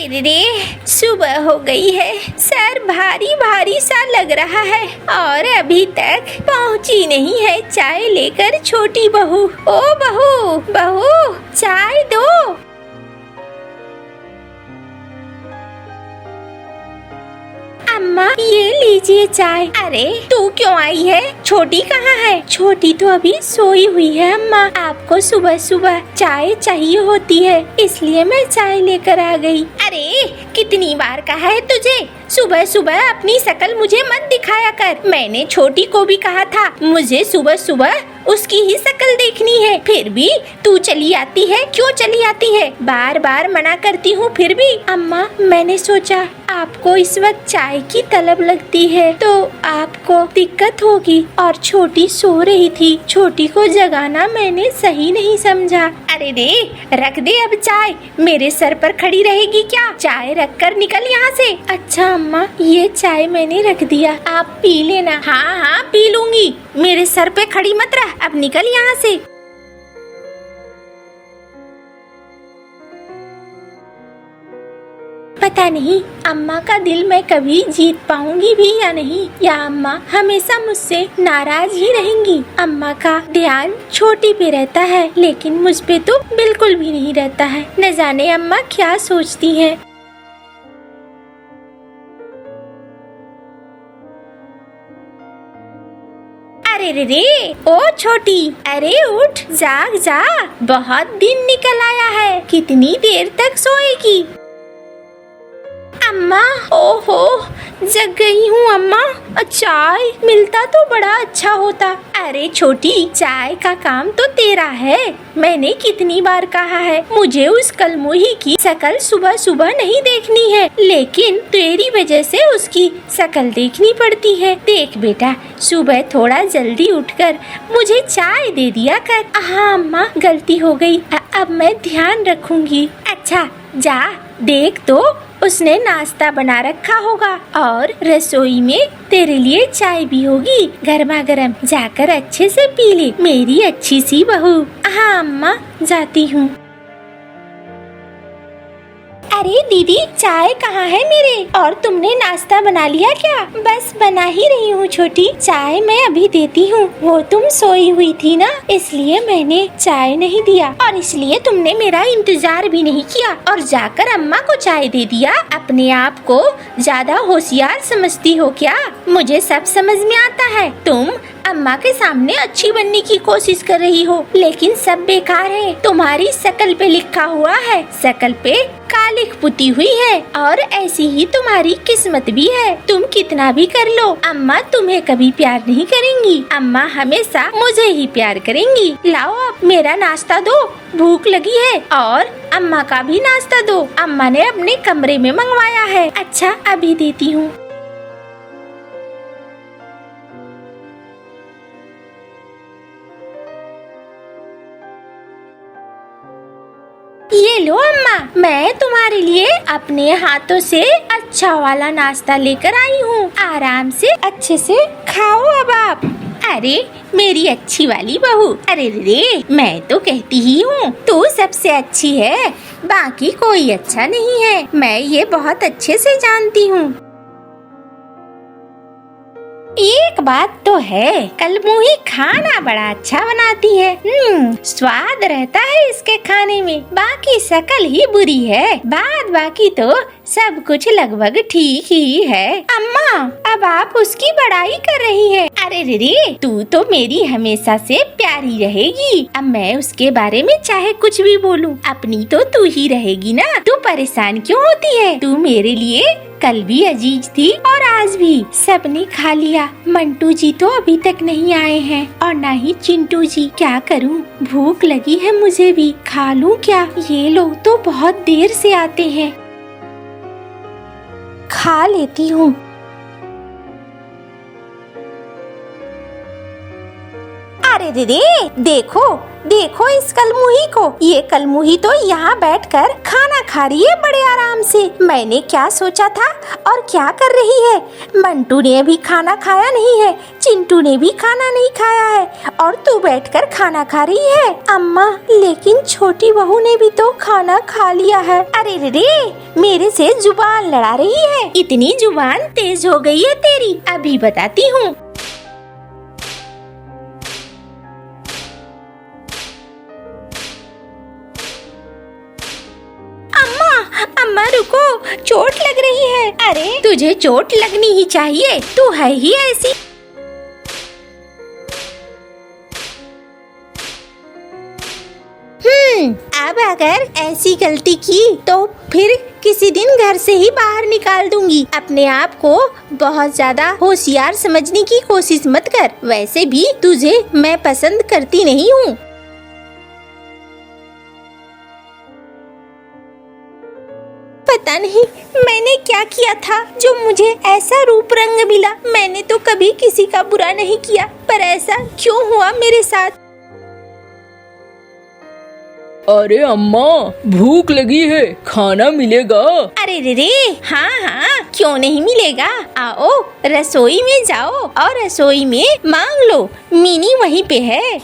अरे रे, सुबह हो गई है, सर भारी भारी सा लग रहा है और अभी तक पहुंची नहीं है चाय लेकर छोटी बहू। ओ बहू, बहू चाय दो। अम्मा ये लीजिए चाय। अरे तू क्यों आई है? छोटी कहाँ है? छोटी तो अभी सोई हुई है अम्मा। आपको सुबह सुबह चाय चाहिए होती है, इसलिए मैं चाय लेकर आ गई। अरे कितनी बार कहा है तुझे, सुबह सुबह अपनी शकल मुझे मत दिखाया कर। मैंने छोटी को भी कहा था मुझे सुबह सुबह उसकी ही शकल देखनी है, फिर भी तू चली आती है। क्यों चली आती है? बार बार मना करती हूँ फिर भी। अम्मा मैंने सोचा आपको इस वक्त चाय की तलब लगती है तो आपको दिक्कत होगी, और छोटी सो रही थी, छोटी को जगाना मैंने सही नहीं समझा। अरे रे, रख दे अब चाय, मेरे सर पर खड़ी रहेगी क्या? चाय रख कर निकल यहाँ से। अच्छा अम्मा ये चाय मैंने रख दिया, आप पी लेना। हाँ हाँ पी लूंगी, मेरे सर पे खड़ी मत रह, अब निकल यहाँ से। पता नहीं अम्मा का दिल मैं कभी जीत पाऊंगी भी या नहीं, या अम्मा हमेशा मुझसे नाराज ही रहेंगी। अम्मा का ध्यान छोटी पे रहता है लेकिन मुझ पे तो बिल्कुल भी नहीं रहता है। न जाने अम्मा क्या सोचती हैं। अरे रे रे, ओ छोटी, अरे उठ, जाग जा, बहुत दिन निकल आया है, कितनी देर तक सोएगी? अम्मा, ओहो जग गई हूँ अम्मा, चाय मिलता तो बड़ा अच्छा होता। अरे छोटी, चाय का काम तो तेरा है, मैंने कितनी बार कहा है मुझे उस कलमुही की शकल सुबह सुबह नहीं देखनी है, लेकिन तेरी वजह से उसकी शकल देखनी पड़ती है। देख बेटा, सुबह थोड़ा जल्दी उठकर मुझे चाय दे दिया कर। हाँ अम्मा गलती हो गई, अब मैं ध्यान रखूंगी। अच्छा जा देख तो, उसने नाश्ता बना रखा होगा और रसोई में तेरे लिए चाय भी होगी गर्मा गर्म, जाकर अच्छे से पी ले मेरी अच्छी सी बहू। हाँ अम्मा जाती हूँ। अरे दीदी चाय कहाँ है मेरे? और तुमने नाश्ता बना लिया क्या? बस बना ही रही हूँ छोटी, चाय मैं अभी देती हूँ। वो तुम सोई हुई थी ना, इसलिए मैंने चाय नहीं दिया और इसलिए तुमने मेरा इंतजार भी नहीं किया और जाकर अम्मा को चाय दे दिया। अपने आप को ज्यादा होशियार समझती हो क्या? मुझे सब समझ में आता है। तुम अम्मा के सामने अच्छी बनने की कोशिश कर रही हो, लेकिन सब बेकार है। तुम्हारी शकल पे लिखा हुआ है, शकल पे कालिख पुती हुई है और ऐसी ही तुम्हारी किस्मत भी है। तुम कितना भी कर लो, अम्मा तुम्हें कभी प्यार नहीं करेंगी। अम्मा हमेशा मुझे ही प्यार करेंगी। लाओ अब मेरा नाश्ता दो, भूख लगी है, और अम्मा का भी नाश्ता दो, अम्मा ने अपने कमरे में मंगवाया है। अच्छा अभी देती हूँ। ये लो अम्मा, मैं तुम्हारे लिए अपने हाथों से अच्छा वाला नाश्ता लेकर आई हूँ, आराम से अच्छे से खाओ अब आप। अरे मेरी अच्छी वाली बहू, अरे रे, मैं तो कहती ही हूँ तू सबसे अच्छी है, बाकी कोई अच्छा नहीं है, मैं ये बहुत अच्छे से जानती हूँ। एक बात तो है, कलमुही खाना बड़ा अच्छा बनाती है। स्वाद रहता है इसके खाने में, बाकी शकल ही बुरी है, बाद बाकी तो सब कुछ लगभग ठीक ही है। अम्मा अब आप उसकी बड़ाई कर रही हैं। अरे रे, तू तो मेरी हमेशा से प्यारी रहेगी, अब मैं उसके बारे में चाहे कुछ भी बोलूं, अपनी तो तू ही रहेगी ना। तू परेशान क्यों होती है? तू मेरे लिए कल भी अजीज थी और आज भी। सबने खा लिया, मंटू जी तो अभी तक नहीं आए हैं और ना ही चिंटू जी। क्या करूं, भूख लगी है मुझे भी, खा लूं क्या? ये लोग तो बहुत देर से आते हैं, खा लेती हूँ। अरे रे, देखो देखो इस कलमुही को। ये कलमुही तो यहाँ बैठकर खाना खा रही है बड़े आराम से। मैंने क्या सोचा था और क्या कर रही है। मंटू ने भी खाना खाया नहीं है, चिंटू ने भी खाना नहीं खाया है और तू बैठकर खाना खा रही है। अम्मा, लेकिन छोटी बहू ने भी तो खाना खा लिया है। अरे रे, मेरे से जुबान लड़ा रही है। इतनी जुबान तेज हो गई है तेरी, अभी बताती हूँ। अम्मा रुको, चोट लग रही है। अरे तुझे चोट लगनी ही चाहिए, तू है ही ऐसी। अब अगर ऐसी गलती की तो फिर किसी दिन घर से ही बाहर निकाल दूंगी। अपने आप को बहुत ज्यादा होशियार समझने की कोशिश मत कर। वैसे भी तुझे मैं पसंद करती नहीं हूँ। पता नहीं मैंने क्या किया था जो मुझे ऐसा रूप रंग मिला। मैंने तो कभी किसी का बुरा नहीं किया, पर ऐसा क्यों हुआ मेरे साथ। अरे अम्मा, भूख लगी है, खाना मिलेगा? अरे रे, हाँ हाँ, क्यों नहीं मिलेगा। आओ रसोई में जाओ और रसोई में मांग लो, मिनी वहीं पे है।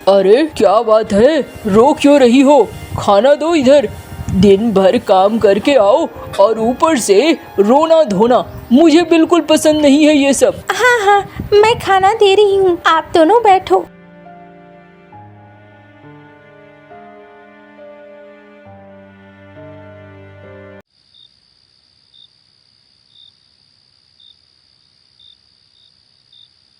अरे क्या बात है, रो क्यों रही हो? खाना दो इधर। दिन भर काम करके आओ और ऊपर से रोना धोना, मुझे बिल्कुल पसंद नहीं है ये सब। हाँ हाँ, मैं खाना दे रही हूँ, आप दोनों बैठो।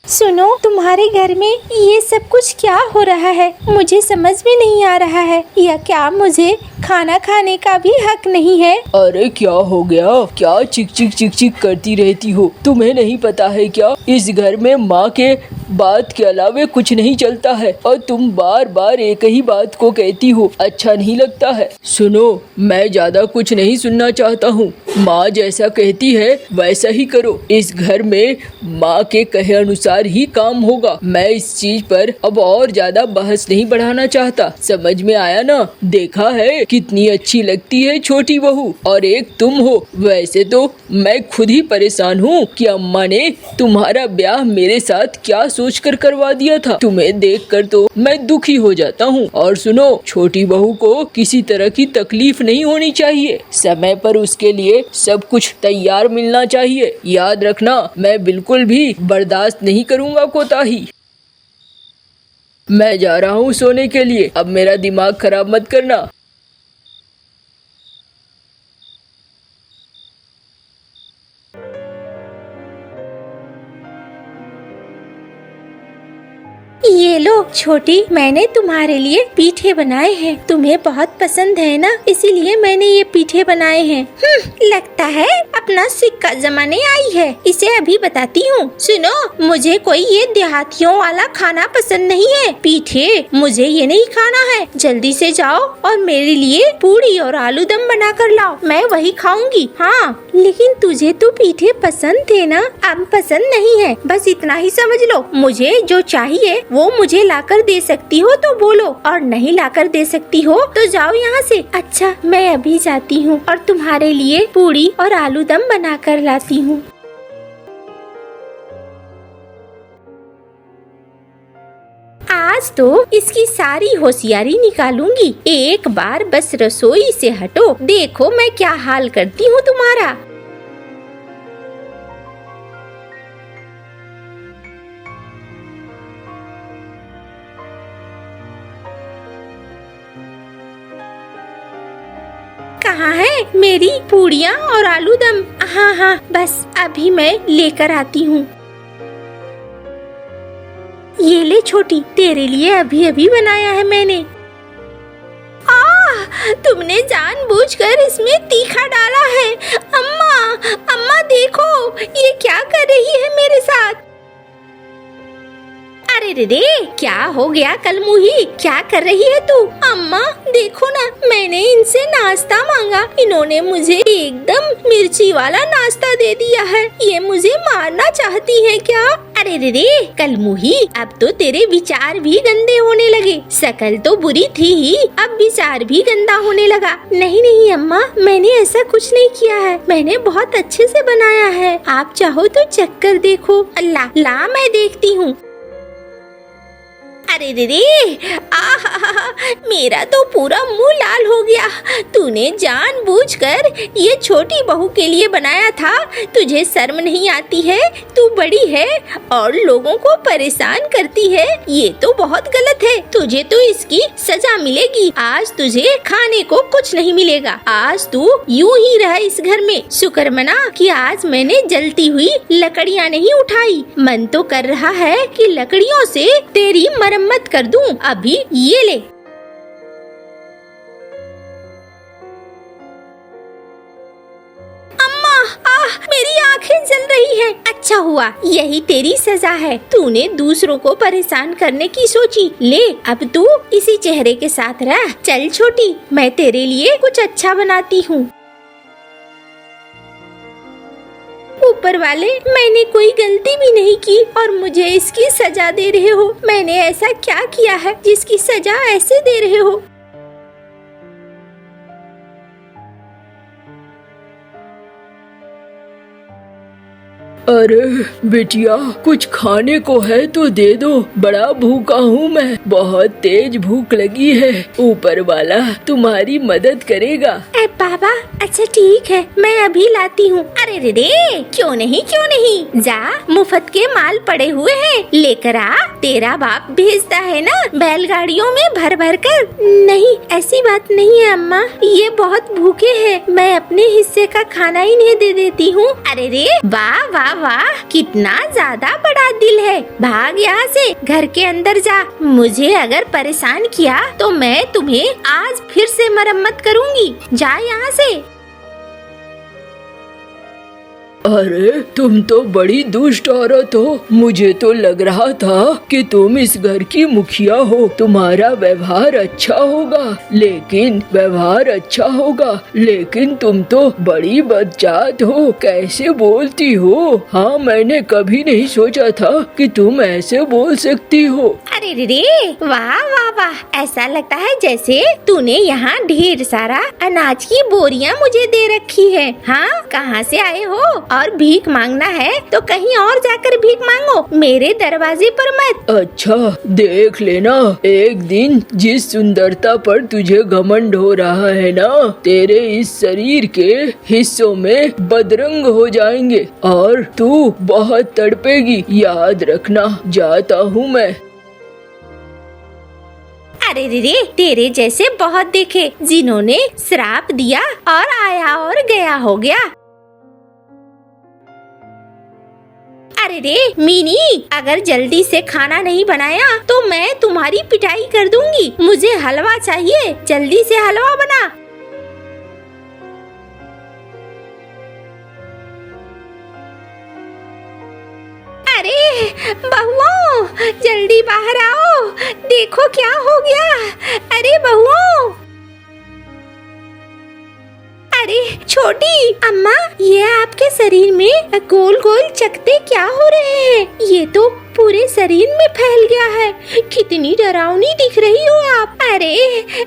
सुनो, तुम्हारे घर में ये सब कुछ क्या हो रहा है? मुझे समझ में नहीं आ रहा है। या क्या मुझे खाना खाने का भी हक नहीं है? अरे क्या हो गया? क्या चिक चिक चिक चिक करती रहती हो? तुम्हें नहीं पता है क्या, इस घर में माँ के बात के अलावा कुछ नहीं चलता है और तुम बार बार एक ही बात को कहती हो। अच्छा नहीं लगता है? सुनो, मैं ज्यादा कुछ नहीं सुनना चाहता हूँ। माँ जैसा कहती है वैसा ही करो। इस घर में माँ के कहे अनुसार ही काम होगा। मैं इस चीज पर अब और ज्यादा बहस नहीं बढ़ाना चाहता। समझ में आया ना? देखा है कितनी अच्छी लगती है छोटी बहू, और एक तुम हो। वैसे तो मैं खुद ही परेशान हूँ कि अम्मा ने तुम्हारा ब्याह मेरे साथ क्या सोचकर करवा दिया था। तुम्हें देखकर तो मैं दुखी हो जाता हूँ। और सुनो, छोटी बहू को किसी तरह की तकलीफ नहीं होनी चाहिए। समय पर उसके लिए सब कुछ तैयार मिलना चाहिए। याद रखना, मैं बिल्कुल भी बर्दाश्त नहीं करूँगा कोताही। मैं जा रहा हूँ सोने के लिए, अब मेरा दिमाग खराब मत करना। ये लो छोटी, मैंने तुम्हारे लिए पीठे बनाए हैं। तुम्हें बहुत पसंद है ना, इसीलिए मैंने ये पीठे बनाए हैं। लगता है अपना सिक्का जमाने आई है। इसे अभी बताती हूँ। सुनो, मुझे कोई ये देहातियों वाला खाना पसंद नहीं है। पीठे मुझे ये नहीं खाना है। जल्दी से जाओ और मेरे लिए पूरी और आलू दम बना कर लाओ, मैं वही खाऊंगी। हाँ, लेकिन तुझे तो पीठे पसंद थे ना, अब पसंद नहीं है। बस इतना ही समझ लो। मुझे जो चाहिए वो मुझे लाकर दे सकती हो तो बोलो, और नहीं लाकर दे सकती हो तो जाओ यहाँ से। अच्छा, मैं अभी जाती हूँ और तुम्हारे लिए पूरी और आलू दम बना कर लाती हूँ। आज तो इसकी सारी होशियारी निकालूंगी। एक बार बस रसोई से हटो, देखो मैं क्या हाल करती हूँ तुम्हारा। कहाँ है मेरी पूड़ियाँ और आलू दम? हाँ हाँ, बस अभी मैं लेकर आती हूँ। ये ले छोटी, तेरे लिए अभी अभी बनाया है मैंने। तुमने जानबूझकर इसमें तीखा डाला है। अम्मा, अम्मा देखो, ये क्या कर रही है मेरे साथ। अरे रे, क्या हो गया कलमुही, क्या कर रही है तू? अम्मा देखो ना, मैंने इनसे नाश्ता मांगा, इन्होंने मुझे एकदम मिर्ची वाला नाश्ता दे दिया है। ये मुझे मारना चाहती है क्या? अरे रे रे कलमुही, अब तो तेरे विचार भी गंदे होने लगे। शकल तो बुरी थी ही, अब विचार भी गंदा होने लगा। नहीं नहीं अम्मा, मैंने ऐसा कुछ नहीं किया है, मैंने बहुत अच्छे से बनाया है। आप चाहो तो चेक कर देखो। अल्लाह ला मैं देखती हूँ। अरे रे रे, मेरा तो पूरा मुंह लाल हो गया। तूने जानबूझकर ये छोटी बहू के लिए बनाया था। तुझे शर्म नहीं आती है? तू बड़ी है और लोगों को परेशान करती है, ये तो बहुत गलत है। तुझे तो इसकी सजा मिलेगी। आज तुझे खाने को कुछ नहीं मिलेगा। आज तू यूं ही रह इस घर में। शुक्र मना कि आज मैंने जलती हुई लकड़ियाँ नहीं उठाई। मन तो कर रहा है कि लकड़ियों से तेरी मरम्मत कर दूं। अभी ये ले। अम्मा, मेरी आंखें जल रही हैं। अच्छा हुआ, यही तेरी सजा है। तूने दूसरों को परेशान करने की सोची। ले, अब तू इसी चेहरे के साथ रह। चल छोटी, मैं तेरे लिए कुछ अच्छा बनाती हूँ। ऊपर वाले, मैंने कोई गलती भी नहीं की और मुझे इसकी सजा दे रहे हो। मैंने ऐसा क्या किया है जिसकी सजा ऐसे दे रहे हो? अरे बिटिया, कुछ खाने को है तो दे दो। बड़ा भूखा हूँ मैं, बहुत तेज भूख लगी है। ऊपर वाला तुम्हारी मदद करेगा। ए बाबा, अच्छा ठीक है, मैं अभी लाती हूँ। अरे रे रे, क्यों नहीं, जा, मुफ्त के माल पड़े हुए हैं, लेकर आ। तेरा बाप भेजता है ना बैलगाड़ियों में भर भर कर। नहीं, ऐसी बात नहीं है अम्मा, ये बहुत भूखे हैं, मैं अपने हिस्से का खाना इन्हें दे देती हूँ। अरे रे, वाह वाह वाह, कितना ज्यादा बड़ा दिल है। भाग यहाँ से, घर के अंदर जा। मुझे अगर परेशान किया तो मैं तुम्हें आज फिर से मरम्मत करूँगी। जा यहाँ से। अरे तुम तो बड़ी दुष्ट औरत हो। मुझे तो लग रहा था कि तुम इस घर की मुखिया हो, तुम्हारा व्यवहार अच्छा होगा, लेकिन तुम तो बड़ी बदजात हो। कैसे बोलती हो? हाँ, मैंने कभी नहीं सोचा था कि तुम ऐसे बोल सकती हो। अरे रे, वाह वाह वाह, ऐसा लगता है जैसे तूने यहाँ ढेर सारा अनाज की बोरियां मुझे दे रखी है। हाँ, कहाँ से आए हो? और भीख मांगना है तो कहीं और जाकर भीख मांगो, मेरे दरवाजे पर मत। अच्छा, देख लेना, एक दिन जिस सुंदरता पर तुझे घमंड हो रहा है ना, तेरे इस शरीर के हिस्सों में बदरंग हो जाएंगे और तू बहुत तड़पेगी। याद रखना, जाता हूँ मैं। अरे रे, तेरे जैसे बहुत देखे जिन्होंने श्राप दिया और आया और गया हो गया। अरे रे मीनी, अगर जल्दी से खाना नहीं बनाया तो मैं तुम्हारी पिटाई कर दूंगी। मुझे हलवा चाहिए, जल्दी से हलवा बना। अरे बहुओं, जल्दी बाहर आओ, देखो क्या हो गया। अरे बहुओं, अरे छोटी अम्मा, ये आपके शरीर में गोल गोल चकते क्या हो रहे हैं? ये तो पूरे शरीर में फैल गया है। कितनी डरावनी दिख रही हो आप। अरे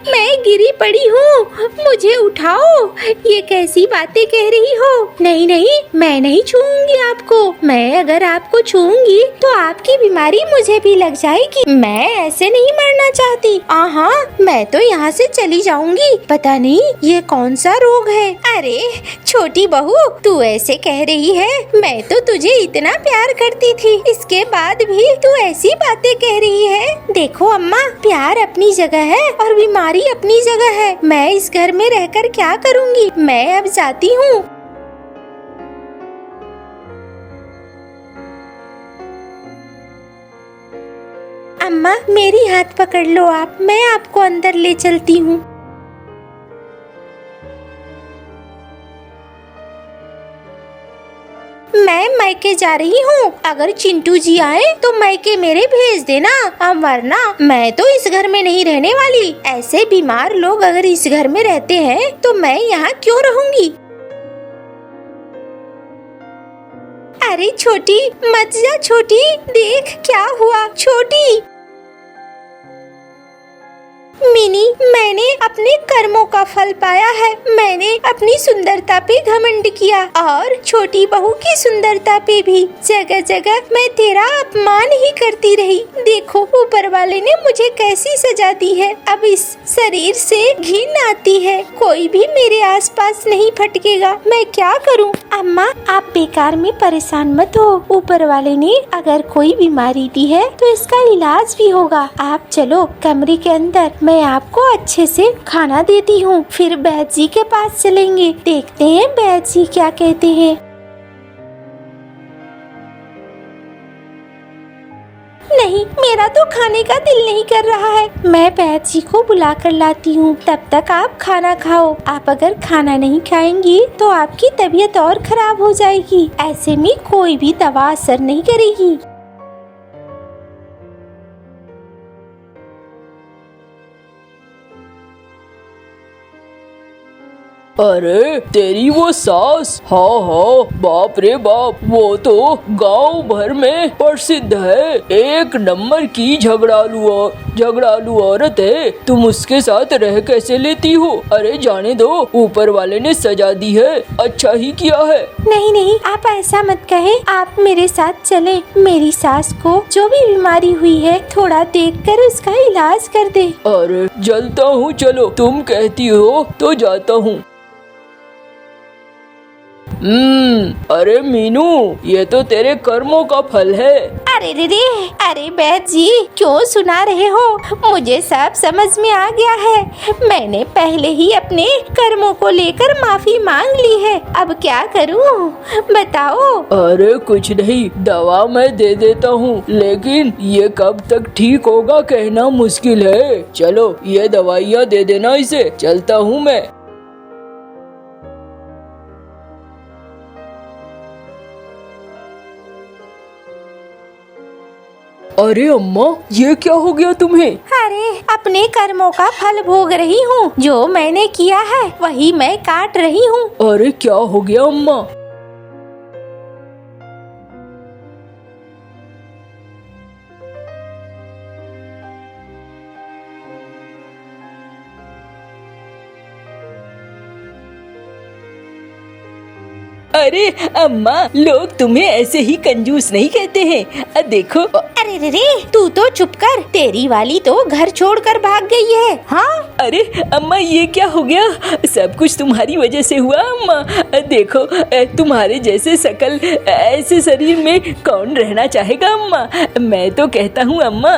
मैं गिरी पड़ी हूँ, मुझे उठाओ। ये कैसी बातें कह रही हो? नहीं नहीं, मैं नहीं छूऊंगी आपको। मैं अगर आपको छूऊंगी तो आपकी बीमारी मुझे भी लग जाएगी। मैं ऐसे नहीं मरना चाहती। हाँ, मैं तो यहाँ से चली जाऊंगी। पता नहीं ये कौन सा रोग है। अरे छोटी बहू, तू ऐसे कह रही है? मैं तो तुझे इतना प्यार करती थी, इसके बाद भी तू ऐसी बातें कह रही है। देखो अम्मा, प्यार अपनी जगह है और बीमारी अपनी जगह है। मैं इस घर में रहकर क्या करूँगी? मैं अब जाती हूँ। अम्मा, मेरी हाथ पकड़ लो आप, मैं आपको अंदर ले चलती हूँ। मैं मायके जा रही हूँ, अगर चिंटू जी आए तो मायके मेरे भेज देना, वरना मैं तो इस घर में नहीं रहने वाली। ऐसे बीमार लोग अगर इस घर में रहते हैं तो मैं यहाँ क्यों रहूँगी? अरे छोटी, मत जा छोटी, देख क्या हुआ छोटी। मिनी, मैंने अपने कर्मों का फल पाया है। मैंने अपनी सुंदरता पे घमंड किया और छोटी बहू की सुंदरता पे भी। जगह जगह मैं तेरा अपमान ही करती रही। देखो ऊपर वाले ने मुझे कैसी सजा दी है। अब इस शरीर से घिन आती है। कोई भी मेरे आसपास नहीं फटकेगा। मैं क्या करूं? अम्मा, आप बेकार में परेशान मत हो। ऊपर वाले ने अगर कोई बीमारी दी है तो इसका इलाज भी होगा। आप चलो कमरे के अंदर, मैं आपको अच्छे से खाना देती हूँ। फिर बैद जी के पास चलेंगे, देखते हैं बैद जी क्या कहते हैं। नहीं, मेरा तो खाने का दिल नहीं कर रहा है। मैं बैद जी को बुला कर लाती हूँ। तब तक आप खाना खाओ। आप अगर खाना नहीं खाएंगी तो आपकी तबीयत और खराब हो जाएगी। ऐसे में कोई भी दवा असर नहीं करेगी। अरे तेरी वो सास, हाँ हाँ, बाप रे बाप, वो तो गांव भर में प्रसिद्ध है। एक नंबर की झगड़ालू औरत है। तुम उसके साथ रह कैसे लेती हो? अरे जाने दो, ऊपर वाले ने सजा दी है, अच्छा ही किया है। नहीं नहीं, आप ऐसा मत कहे। आप मेरे साथ चले। मेरी सास को जो भी बीमारी हुई है थोड़ा देखकर उसका इलाज कर दे। अरे चलता हूँ, चलो तुम कहती हो तो जाता हूँ। अरे मीनू, ये तो तेरे कर्मों का फल है। अरे रे रे, अरे बैद जी क्यों सुना रहे हो? मुझे सब समझ में आ गया है। मैंने पहले ही अपने कर्मों को लेकर माफी मांग ली है। अब क्या करूं बताओ? अरे कुछ नहीं, दवा मैं दे देता हूँ, लेकिन ये कब तक ठीक होगा कहना मुश्किल है। चलो ये दवाइयाँ दे देना इसे, चलता हूँ मैं। अरे अम्मा, ये क्या हो गया तुम्हें? अरे अपने कर्मों का फल भोग रही हूँ। जो मैंने किया है वही मैं काट रही हूँ। अरे क्या हो गया अम्मा? अरे अम्मा, लोग तुम्हें ऐसे ही कंजूस नहीं कहते हैं। देखो। अरे रे रे, तू तो चुप कर। तेरी वाली तो घर छोड़कर भाग गई है। हाँ? अरे अम्मा, ये क्या हो गया? सब कुछ तुम्हारी वजह से हुआ अम्मा। देखो, तुम्हारे जैसे शकल ऐसे शरीर में कौन रहना चाहेगा अम्मा। मैं तो कहता हूँ अम्मा,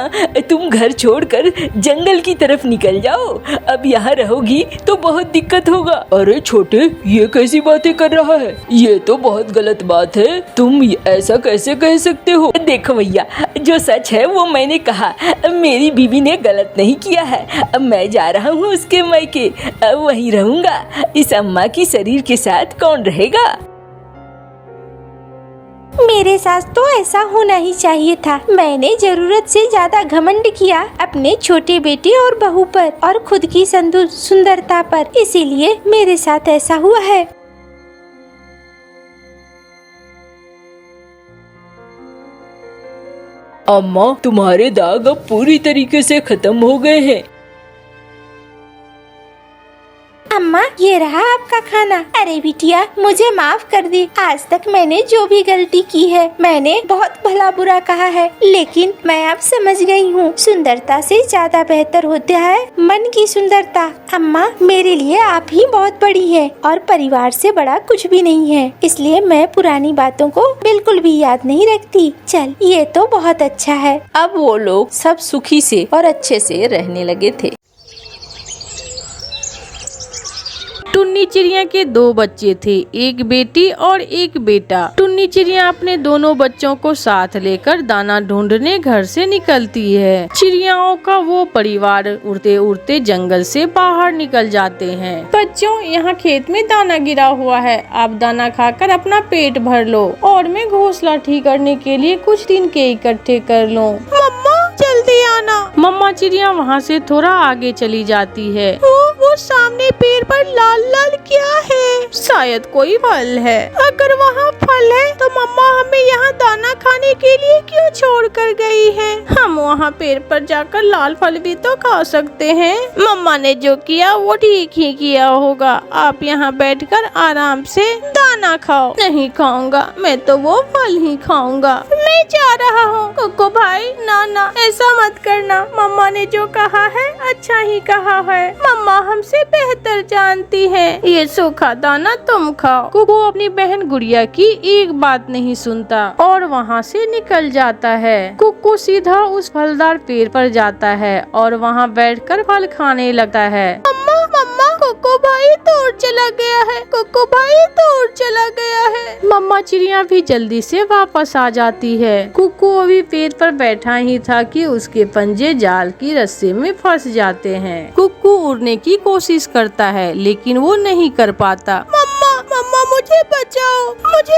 तुम घर छोड़कर जंगल की तरफ निकल जाओ। अब यहाँ रहोगी तो बहुत दिक्कत होगा। अरे छोटे, ये कैसी बातें कर रहा है? ये तो बहुत गलत बात है। तुम ऐसा कैसे कह सकते हो? देखो भैया, जो सच है वो मैंने कहा। मेरी बीवी ने गलत नहीं किया है। अब मैं जा रहा हूँ उसके मायके, अब वहीं रहूंगा। इस अम्मा की शरीर के साथ कौन रहेगा? मेरे साथ तो ऐसा होना ही चाहिए था। मैंने जरूरत से ज्यादा घमंड किया अपने छोटे बेटे और बहू पर और खुद की सुंदरता पर, इसीलिए मेरे साथ ऐसा हुआ है। अम्मा, तुम्हारे दाग अब पूरी तरीके से खत्म हो गए हैं। अम्मा, ये रहा आपका खाना। अरे बिटिया, मुझे माफ कर दी। आज तक मैंने जो भी गलती की है, मैंने बहुत भला बुरा कहा है, लेकिन मैं अब समझ गई हूँ, सुंदरता से ज्यादा बेहतर होता है मन की सुंदरता। अम्मा, मेरे लिए आप ही बहुत बड़ी हैं और परिवार से बड़ा कुछ भी नहीं है, इसलिए मैं पुरानी बातों को बिल्कुल भी याद नहीं रखती। चल, ये तो बहुत अच्छा है। अब वो लोग सब सुखी से और अच्छे से रहने लगे थे। टुन्नी चिड़िया के 2 बच्चे थे, एक बेटी और एक बेटा। टुन्नी चिड़िया अपने दोनों बच्चों को साथ लेकर दाना ढूंढने घर से निकलती है। चिड़ियाओं का वो परिवार उड़ते उड़ते जंगल से बाहर निकल जाते हैं। बच्चों, यहाँ खेत में दाना गिरा हुआ है, आप दाना खाकर अपना पेट भर लो और मैं घोंसला ठीक करने के लिए कुछ दिन के इकट्ठे कर लो। मम्मा, जल्दी आना। मम्मा चिड़िया वहाँ से थोड़ा आगे चली जाती है। वो सामने पेड़ पर लाल लाल क्या है? शायद कोई फल है। अगर वहाँ फल है तो मम्मा हमें दाना खाने के लिए क्यों छोड़ कर गई है? हम वहाँ पेड़ पर जाकर लाल फल भी तो खा सकते हैं। मम्मा ने जो किया वो ठीक ही किया होगा। आप यहाँ बैठकर आराम से दाना खाओ। नहीं खाऊंगा, मैं तो वो फल ही खाऊंगा। मैं जा रहा हूँ। कोको भाई, ना ऐसा मत करना। मम्मा ने जो कहा है अच्छा ही कहा है। मम्मा हमसे बेहतर जानती है। ये सूखा दाना तुम खाओ। कोको अपनी बहन गुड़िया की एक बात नहीं सुनता और वहाँ से निकल जाता है। कुक्कू सीधा उस फलदार पेड़ पर जाता है और वहाँ बैठकर फल खाने लगता है। मम्मा, कोको भाई दूर चला गया है। कोको भाई दूर चला गया है। मम्मा चिड़िया भी जल्दी से वापस आ जाती है। कुक्कू अभी पेड़ पर बैठा ही था कि उसके पंजे जाल की रस्सी में फंस जाते हैं। कुक्कू उड़ने की कोशिश करता है लेकिन वो नहीं कर पाता। मम्मा मुझे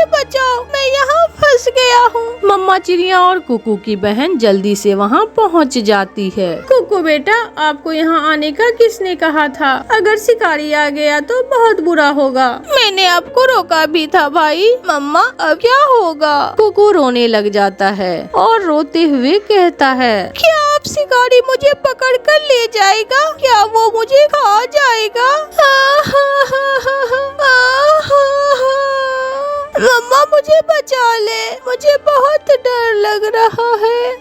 बचाओ, मैं यहाँ फंस गया हूँ। मम्मा चिड़िया और कुकू की बहन जल्दी से वहाँ पहुँच जाती है। कुकू बेटा, आपको यहाँ आने का किसने कहा था? अगर शिकारी आ गया तो बहुत बुरा होगा। मैंने आपको रोका भी था भाई। मम्मा अब क्या होगा? कुकू रोने लग जाता है और रोते हुए कहता है, क्या आप शिकारी मुझे पकड़ कर ले जाएगा? क्या वो मुझे खा जाएगा? मम्मा मुझे बचा ले, मुझे बहुत डर लग रहा है।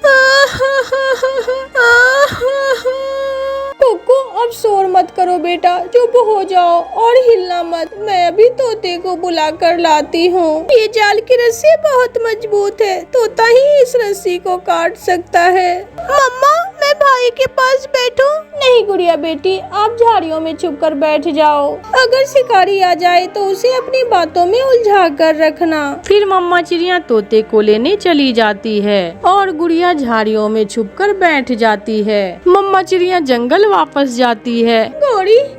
कुकू अब शोर मत करो बेटा, चुप हो जाओ और हिलना मत। मैं अभी तोते को बुला कर लाती हूँ। ये जाल की रस्सी बहुत मजबूत है, तोता ही इस रस्सी को काट सकता है। मम्मा मैं भाई के पास बैठूं? नहीं गुड़िया बेटी, आप झाड़ियों में छुप कर बैठ जाओ। अगर शिकारी आ जाए तो उसे अपनी बातों में उलझा कर रखना। फिर मम्मा चिड़िया तोते को लेने चली जाती है और गुड़िया झाड़ियों में छुप कर बैठ जाती है। मम्मा चिड़िया जंगल वापस जाती है।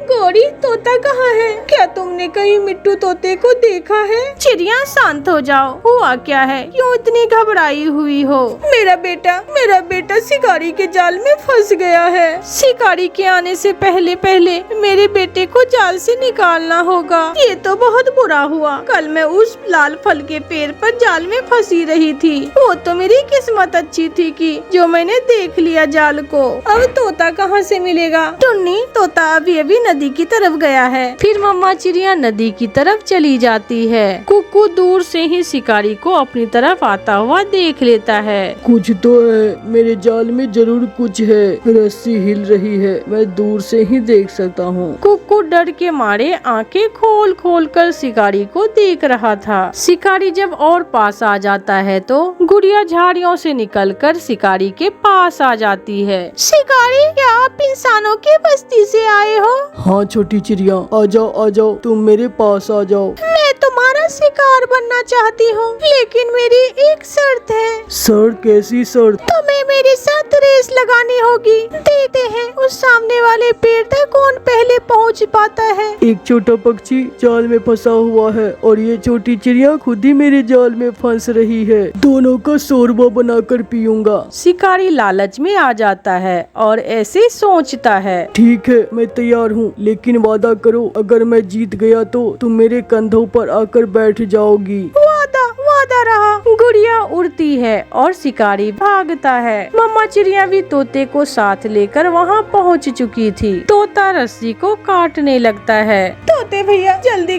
गोरी तोता कहाँ है? क्या तुमने कहीं मिट्टू तोते को देखा है? चिड़िया शांत हो जाओ, हुआ क्या है? क्यों इतनी घबराई हुई हो? मेरा बेटा शिकारी के जाल में फंस गया है। शिकारी के आने से पहले मेरे बेटे को जाल से निकालना होगा। ये तो बहुत बुरा हुआ। कल मैं उस लाल फल के पेड़ पर जाल में फंसी रही थी। वो तो मेरी किस्मत अच्छी थी कि जो मैंने देख लिया जाल को। अब तोता कहाँ से मिलेगा? टुन्नी, तोता अभी नदी की तरफ गया है। फिर मम्मा चिड़िया नदी की तरफ चली जाती है। कुकू दूर से ही शिकारी को अपनी तरफ आता हुआ देख लेता है। कुछ तो है, मेरे जाल में जरूर कुछ है। रस्सी हिल रही है, मैं दूर से ही देख सकता हूँ। कुकू डर के मारे आंखें खोल कर शिकारी को देख रहा था। शिकारी जब और पास आ जाता है तो गुड़िया झाड़ियों से निकलकर शिकारी के पास आ जाती है। शिकारी, क्या आप इंसानों की बस्ती से आए हो? हाँ छोटी चिड़िया, आ जाओ, तुम मेरे पास आ जाओ। मैं तुम्हारा शिकार बनना चाहती हूँ, लेकिन मेरी एक शर्त है। शर्त? कैसी शर्त? तुम्हें मेरे साथ रेस लगानी होगी। देखते हैं उस सामने वाले पेड़ तक कौन पहले पहुँच पाता है। एक छोटा पक्षी जाल में फंसा हुआ है और ये छोटी चिड़िया खुद ही मेरे जाल में फंस रही है। दोनों का शोरबा बनाकर पीऊंगा। शिकारी लालच में आ जाता है और ऐसे सोचता है। ठीक है, मैं तैयार हूँ, लेकिन वादा करो अगर मैं जीत गया तो तुम मेरे कंधों पर आकर बैठ जाओगी। वादा रहा। गुड़िया उड़ती है और शिकारी भागता है। मम्मा चिड़िया भी तोते को साथ लेकर वहाँ पहुँच चुकी थी। तोता रस्सी को काटने लगता है। तोते भैया जल्दी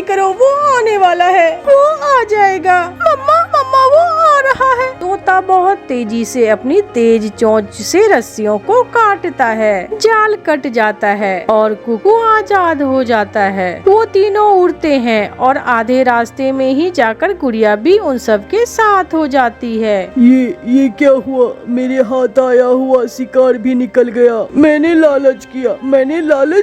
करो, वो आने वाला है, वो आ जाएगा। मम्मा वो आ रहा है। तोता बहुत तेजी से अपनी तेज चोंच से रस्सियों को काटता है। जाल कट जाता है और कुकू आजाद हो जाता है। वो तीनों उड़ते हैं और आधे रास्ते में ही जाकर गुड़िया भी उन सब के साथ हो जाती है। ये क्या हुआ? मेरे हाथ आया हुआ शिकार भी निकल गया। मैंने लालच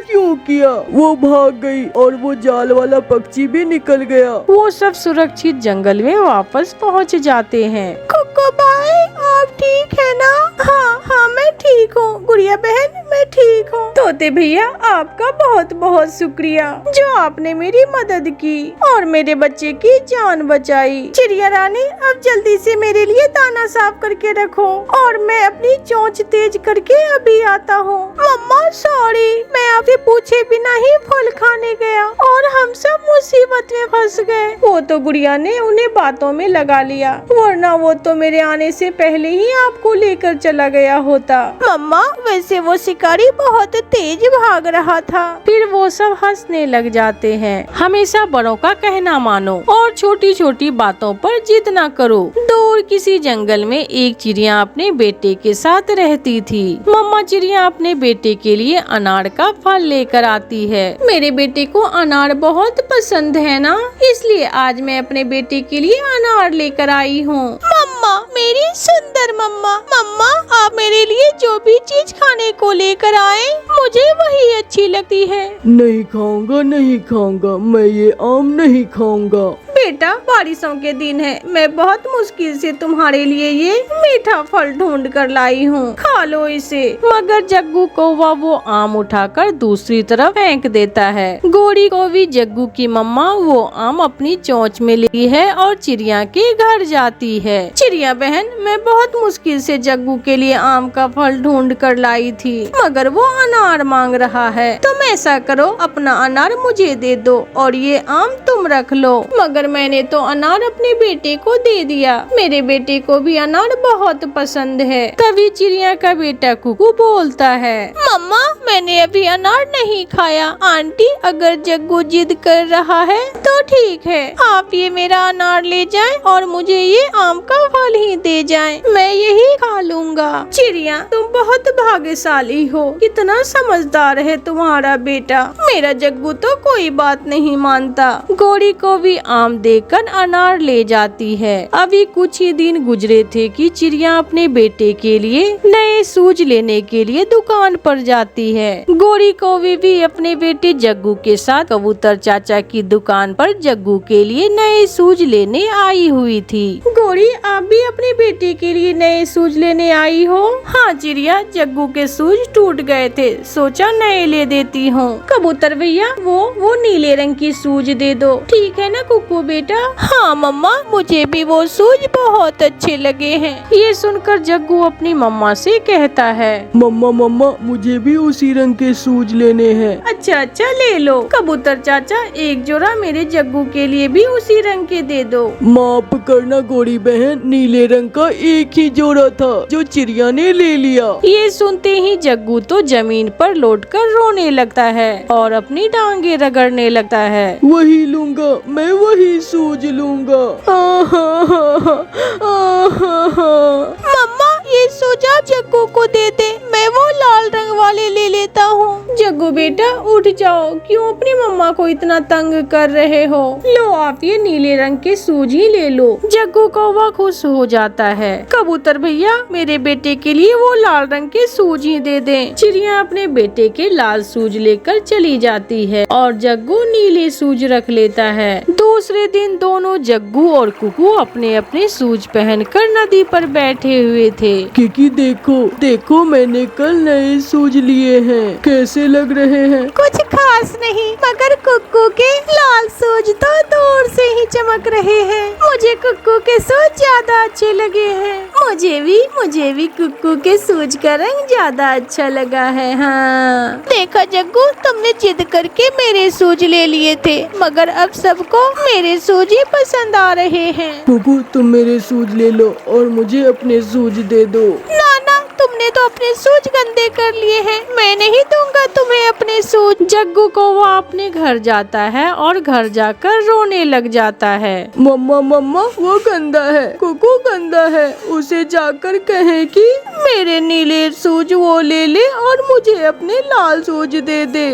क्यों किया? वो भाग गई और वो जाल वाला पक्षी भी निकल गया। वो सब सुरक्षित जंगल में वापस पहुंच जाते हैं। कुकू भाई आ आप ठीक है ना? हाँ हाँ मैं ठीक हूँ गुड़िया बहन, मैं ठीक हूँ। तोते भैया आपका बहुत बहुत शुक्रिया जो आपने मेरी मदद की और मेरे बच्चे की जान बचाई। चिड़िया रानी अब जल्दी से मेरे लिए दाना साफ करके रखो और मैं अपनी चोंच तेज करके अभी आता हूँ। मम्मा सॉरी, मैं आपसे पूछे बिना ही फल खाने गया और हम सब मुसीबत में फंस गए। वो तो गुड़िया ने उन्हें बातों में लगा लिया, वरना वो तो मेरे आने से पहले ही आपको लेकर चला गया होता। मम्मा वैसे वो शिकारी बहुत तेज भाग रहा था। फिर वो सब हंसने लग जाते हैं। हमेशा बड़ों का कहना मानो और छोटी छोटी बातों पर जिद ना करो। दूर किसी जंगल में एक चिड़िया अपने बेटे के साथ रहती थी। मम्मा चिड़िया अपने बेटे के लिए अनार का फल लेकर आती है। मेरे बेटे को अनार बहुत पसंद है ना, इसलिए आज मैं अपने बेटे के लिए अनार लेकर आई हूँ। मम्मा मेरी सुंदर मम्मा, मम्मा आप मेरे लिए जो भी चीज खाने को लेकर आए मुझे वही अच्छी लगती है। नहीं खाऊंगा, नहीं खाऊंगा, मैं ये आम नहीं खाऊंगा। बेटा बारिशों के दिन है, मैं बहुत मुश्किल से तुम्हारे लिए ये मीठा फल ढूंढ कर लाई हूँ, खा लो इसे। मगर जग्गू कौवा वो आम उठाकर दूसरी तरफ फेंक देता है। गोरी कौवी जग्गू की मम्मा वो आम अपनी चोंच में लेती है और चिड़िया के घर जाती है। चिड़िया बहन मैं बहुत मुश्किल से जग्गू के लिए आम का फल ढूंढ कर लाई थी, मगर वो अनार मांग रहा है। तुम ऐसा करो, अपना अनार मुझे दे दो और ये आम तुम रख लो। मगर मैंने तो अनार अपने बेटे को दे दिया, मेरे बेटे को भी अनार बहुत पसंद है। तभी चिड़िया का बेटा कुकू बोलता है, मम्मा मैंने अभी अनार नहीं खाया। आंटी अगर जग्गू जिद कर रहा है तो ठीक है, आप ये मेरा अनार ले जाएं और मुझे ये आम का फल ही दे जाएं, मैं यही खा लूंगा। चिड़िया तुम बहुत भाग्यशाली हो, कितना समझदार है तुम्हारा बेटा। मेरा जग्गू तो कोई बात नहीं मानता। गोरी को भी आम देकर अनार ले जाती है। अभी कुछ ही दिन गुजरे थे कि चिड़िया अपने बेटे के लिए नए शूज लेने के लिए दुकान पर जाती है। गोरी कौवी भी अपने बेटे जग्गू के साथ कबूतर चाचा की दुकान पर जग्गू के लिए नए शूज लेने आई हुई थी। गोरी आप भी अपने बेटे के लिए नए शूज लेने आई हो? हाँ चिड़िया, जग्गू के शूज टूट गए थे, सोचा नए ले देती हूँ। कबूतर भैया वो नीले रंग की शूज दे दो, ठीक है ना कुकू बेटा? हाँ मम्मा मुझे भी वो शूज बहुत अच्छे लगे हैं। ये सुनकर जग्गू अपनी मम्मा से कहता है, मम्मा मम्मा मुझे भी उसी रंग के शूज लेने हैं। अच्छा अच्छा ले लो। कबूतर चाचा एक जोड़ा मेरे जग्गू के लिए भी उसी रंग के दे दो। माफ करना गोरी बहन, नीले रंग का एक ही जोड़ा था जो चिड़िया ने ले लिया। ये सुनते ही जग्गू तो जमीन पर लौटकर रोने लगता है और अपनी टांगे रगड़ने लगता है। वही लूंगा, मैं वही शूज लूंगा। मम्मा ये शूज आप जग्गू को दे दे, मैं वो लाल रंग वाले ले लेता हूँ। जग्गू बेटा उठ जाओ, क्यों अपनी मम्मा को इतना तंग कर रहे हो? लो आप ये नीले रंग के शूज ही ले लो। जग्गू कौवा खुश हो जाता है। कबूतर भैया मेरे बेटे के लिए वो लाल रंग के शूज ही दे दें। चिड़िया अपने बेटे के लाल शूज लेकर चली जाती है और जग्गू नीले शूज रख लेता है। दूसरे दिन दोनों जग्गू और कुकू अपने अपने शूज पहनकर नदी पर बैठे हुए थे। किकी देखो देखो, मैंने कल नए शूज लिए हैं, कैसे लग रहे हैं? कुछ खास नहीं, मगर कुक्कू के लाल शूज तो दूर से ही चमक रहे हैं। मुझे कुक्कू के शूज ज्यादा अच्छे लगे हैं। मुझे भी कुक्कू के शूज का रंग ज्यादा अच्छा लगा है। हाँ देखा जग्गू, तुमने जिद करके मेरे शूज ले लिए थे, मगर अब सबको मेरे शूज ही पसंद आ रहे हैं। कुकू तुम मेरे शूज ले लो और मुझे अपने शूज दे दो। ना तुमने तो अपने शूज गंदे कर लिए हैं, मैं नहीं दूंगा तुम्हें अपने शूज। जग्गू कौवा अपने घर जाता है और घर जाकर रोने लग जाता है। मम्मा मम्मा वो गंदा है, कुकू गंदा है, उसे जाकर कहें कि मेरे नीले शूज वो ले ले और मुझे अपने लाल शूज दे दे।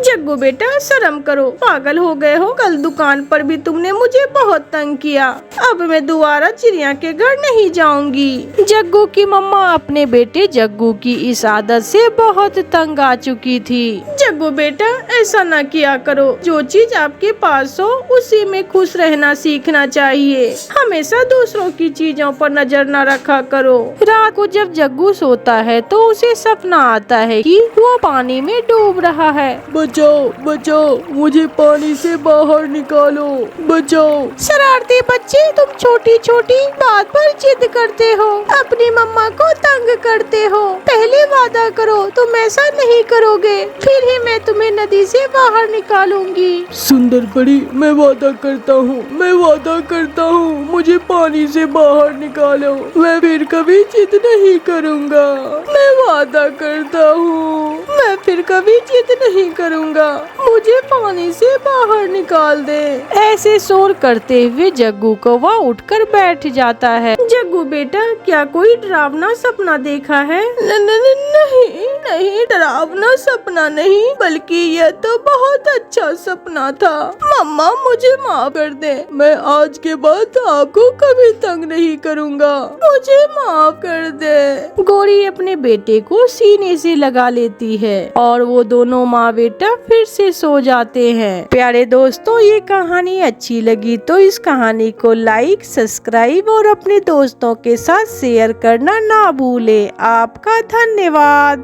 जग्गू बेटा शर्म करो, पागल हो गए हो? कल दुकान पर भी तुमने मुझे बहुत तंग किया। अब मैं दोबारा चिड़िया के घर नहीं जाऊंगी। जग्गू की मम्मा अपने बेटे जग्गू की इस आदत से बहुत तंग आ चुकी थी। जग्गू बेटा ऐसा न किया करो, जो चीज आपके पास हो उसी में खुश रहना सीखना चाहिए। हमेशा दूसरों की चीजों पर नजर न रखा करो। रात को जब जग्गू सोता है तो उसे सपना आता है कि वो पानी में डूब रहा है। बचाओ बचाओ, मुझे पानी से बाहर निकालो, बचाओ। शरारती बच्चे, तुम छोटी छोटी बात पर जिद करते हो, अपनी मम्मा को तंग करते हो। पहले वादा करो तुम ऐसा नहीं करोगे, फिर ही मैं तुम्हें नदी से बाहर निकालूंगी। सुंदर परी, मैं वादा करता हूँ, मैं वादा करता हूँ, मुझे पानी से बाहर निकालो, मैं फिर कभी जिद नहीं करूँगा। मैं वादा करता हूँ, मैं फिर कभी जिद नहीं करूँगा, मुझे पानी से बाहर निकाल दे। ऐसे शोर करते हुए जग्गू कौवा उठकर बैठ जाता है। जग्गू बेटा, क्या कोई डरावना सपना देखा है? नहीं नहीं, डरावना सपना नहीं, बल्कि यह तो बहुत अच्छा सपना था। मम्मा मुझे माफ कर दे, मैं आज के बाद आपको कभी तंग नहीं करूँगा, मुझे माफ कर दे। गौरी अपने बेटे को सीने से लगा लेती है और वो दोनों माँ बेटा फिर से सो जाते हैं। प्यारे दोस्तों, ये कहानी अच्छी लगी तो इस कहानी को लाइक, सब्सक्राइब और अपने दोस्तों के साथ शेयर करना ना भूले। आपका धन्यवाद।